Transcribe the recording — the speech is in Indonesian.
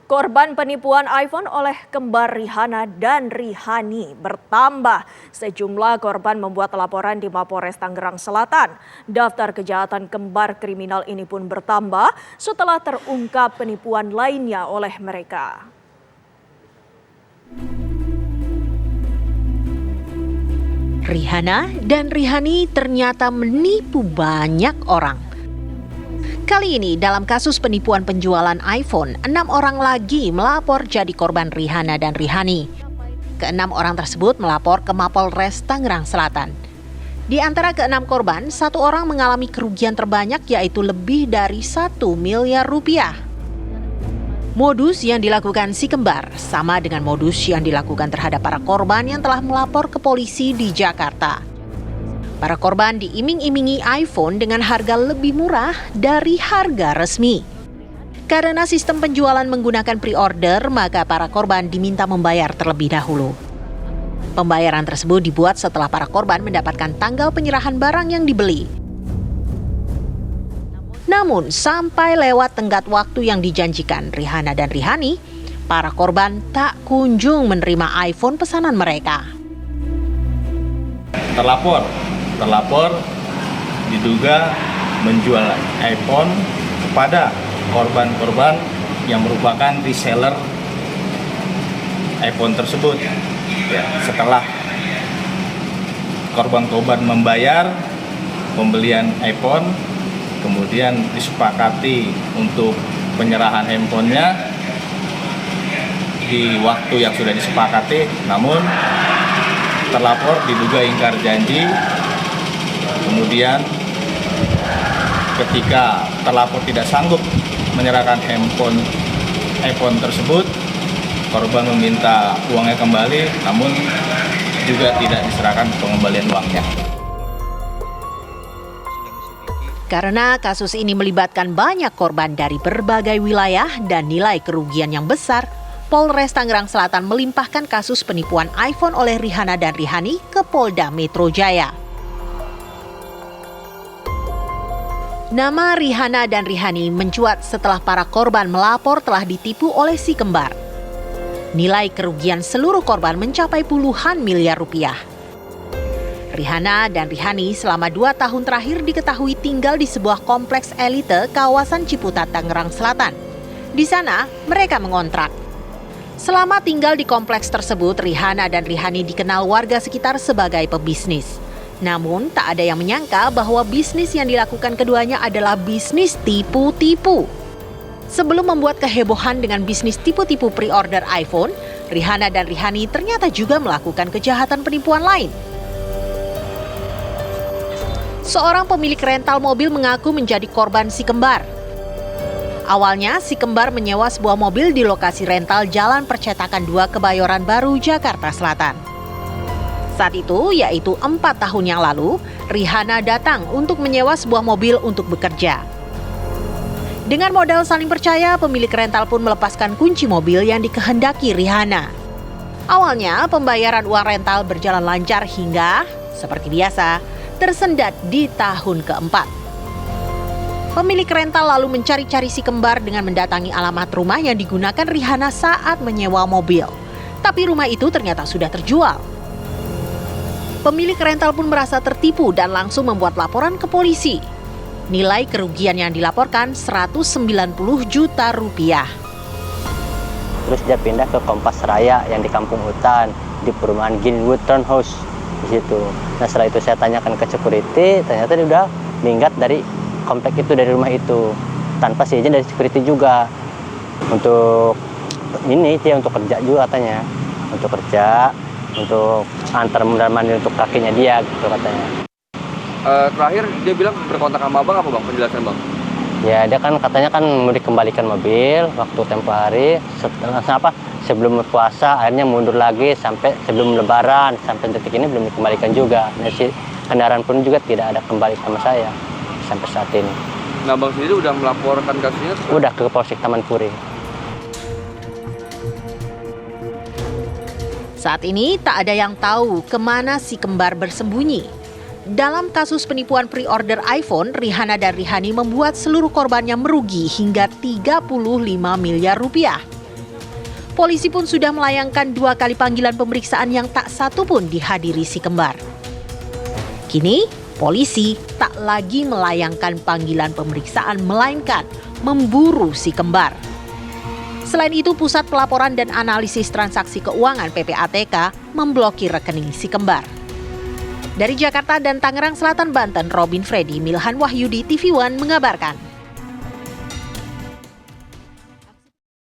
Korban penipuan iPhone oleh kembar Rihanna dan Rihani bertambah. Sejumlah korban membuat laporan di Mapores Tangerang Selatan. Daftar kejahatan kembar kriminal ini pun bertambah setelah terungkap penipuan lainnya oleh mereka. Rihanna dan Rihani ternyata menipu banyak orang. Kali ini dalam kasus penipuan penjualan iPhone, 6 orang lagi melapor jadi korban Rihanna dan Rihani. Ke-6 orang tersebut melapor ke Mapolres Tangerang Selatan. Di antara ke-6 korban, 1 orang mengalami kerugian terbanyak yaitu lebih dari 1 miliar rupiah. Modus yang dilakukan si kembar sama dengan modus yang dilakukan terhadap para korban yang telah melapor ke polisi di Jakarta. Para korban diiming-imingi iPhone dengan harga lebih murah dari harga resmi. Karena sistem penjualan menggunakan pre-order, maka para korban diminta membayar terlebih dahulu. Pembayaran tersebut dibuat setelah para korban mendapatkan tanggal penyerahan barang yang dibeli. Namun, sampai lewat tenggat waktu yang dijanjikan Rihanna dan Rihani, para korban tak kunjung menerima iPhone pesanan mereka. Terlapor diduga menjual iPhone kepada korban-korban yang merupakan reseller iPhone tersebut. Ya, setelah korban-korban membayar pembelian iPhone, kemudian disepakati untuk penyerahan handphonenya di waktu yang sudah disepakati, namun terlapor diduga ingkar janji. Kemudian ketika terlapor tidak sanggup menyerahkan iPhone tersebut, korban meminta uangnya kembali, namun juga tidak diserahkan pengembalian uangnya. Karena kasus ini melibatkan banyak korban dari berbagai wilayah dan nilai kerugian yang besar, Polres Tangerang Selatan melimpahkan kasus penipuan iPhone oleh Rihanna dan Rihani ke Polda Metro Jaya. Nama Rihanna dan Rihani mencuat setelah para korban melapor telah ditipu oleh si kembar. Nilai kerugian seluruh korban mencapai puluhan miliar rupiah. Rihanna dan Rihani selama 2 tahun terakhir diketahui tinggal di sebuah kompleks elite kawasan Ciputat, Tangerang Selatan. Di sana, mereka mengontrak. Selama tinggal di kompleks tersebut, Rihanna dan Rihani dikenal warga sekitar sebagai pebisnis. Namun, tak ada yang menyangka bahwa bisnis yang dilakukan keduanya adalah bisnis tipu-tipu. Sebelum membuat kehebohan dengan bisnis tipu-tipu pre-order iPhone, Rihanna dan Rihani ternyata juga melakukan kejahatan penipuan lain. Seorang pemilik rental mobil mengaku menjadi korban si kembar. Awalnya, si kembar menyewa sebuah mobil di lokasi rental Jalan Percetakan 2 Kebayoran Baru, Jakarta Selatan. Saat itu, yaitu 4 tahun yang lalu, Rihanna datang untuk menyewa sebuah mobil untuk bekerja. Dengan modal saling percaya, pemilik rental pun melepaskan kunci mobil yang dikehendaki Rihanna. Awalnya, pembayaran uang rental berjalan lancar hingga, seperti biasa, tersendat di tahun keempat. Pemilik rental lalu mencari-cari si kembar dengan mendatangi alamat rumah yang digunakan Rihanna saat menyewa mobil. Tapi rumah itu ternyata sudah terjual. Pemilik rental pun merasa tertipu dan langsung membuat laporan ke polisi. Nilai kerugian yang dilaporkan 190 juta rupiah. Terus dia pindah ke Kompas Raya yang di Kampung Hutan, di perumahan Greenwood Townhouse di situ. Nah, setelah itu saya tanyakan ke security, ternyata dia udah minggat dari komplek itu, dari rumah itu, tanpa si izin dari security juga. Untuk ini dia untuk kerja juga katanya, untuk kerja, untuk antar mandi untuk kakinya dia gitu katanya. Terakhir dia bilang berkontak sama abang apa bang, penjelasan bang? Ya dia kan katanya kan mau dikembalikan mobil waktu tempo hari sebelum puasa, akhirnya mundur lagi sampai sebelum lebaran, sampai detik ini belum dikembalikan juga. Nah, si kendaraan pun juga tidak ada kembali sama saya sampai saat ini. Nah bang sendiri udah melaporkan kasusnya? Udah ke Polsek Taman Puri. Saat ini tak ada yang tahu kemana si kembar bersembunyi. Dalam kasus penipuan pre-order iPhone, Rihanna dan Rihani membuat seluruh korbannya merugi hingga 35 miliar rupiah. Polisi pun sudah melayangkan 2 kali panggilan pemeriksaan yang tak satu pun dihadiri si kembar. Kini, polisi tak lagi melayangkan panggilan pemeriksaan, melainkan memburu si kembar. Selain itu, Pusat Pelaporan dan Analisis Transaksi Keuangan (PPATK) memblokir rekening si kembar. Dari Jakarta dan Tangerang Selatan, Banten, Robin Freddy, Milhan Wahyudi, TV One mengabarkan.